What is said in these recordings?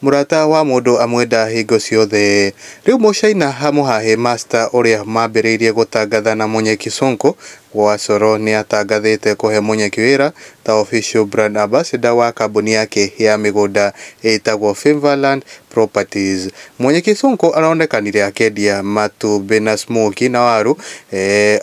Murata wa mundu amwenda hingo ciothe. Riu mucaina hamuhahe master uria mambiriirie gutangatha na Munyeki Sonko wa Coro ni atangathite kuhe Munyeki wira ta official brand ambassador wa kambuni yake ya migunda itagwo Finverland Properties. Munyeki Sonko aronekanire akendia matumbĩ na smoky na waru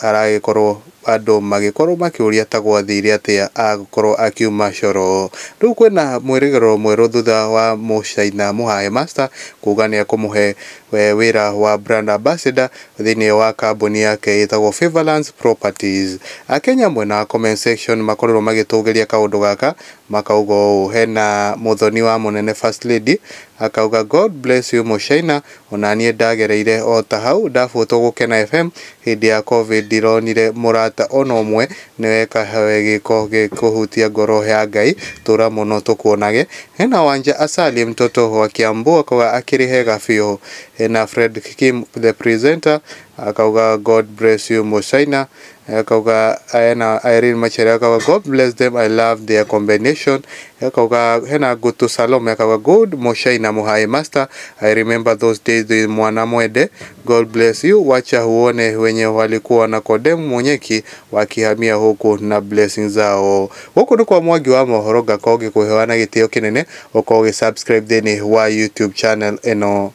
aragikorwo andu magikorwo makiuria ta gwathire atia agukorwo akiuma Coro. Riu kwina mwirigiro mweru thutha wa mucaina muhahe master kuga ni akumuhe wira wa brand ambassador thiini wa kambuni yake itagwo Finverland Properties. Akenya mwena wa comment section makorirwo magitugeria kaundu gaka makauga hena muthoni wa munene first lady akauga God bless you mucaina ona nie ndagereire o ta hau ndafutwo gukena FM hindi ya covid ndironire murata ona umwe niweka hawe giko gikuhutia ngoro ya Ngai tura muno tukuonage. Hena Wanja Asali mtoto wa Kiambu akauga akiri hega biu. Hena Fred Kim the presenter akauga God bless you mucaina. Akauga hena Irene Machere akauga God bless them, I love their combination. Akauga hena Gutu Salome akauga good mucaina muhahe master, I remember those days with mwana mwende. God bless you, wacha huone wenye walikuwa na kodemu Munyeki wakihamia huku na blessings zao. Huku ni kwa Mwangi wa mohoro gakoge kuhewana gitio kinene ukoge subscribe thini wa YouTube channel eno.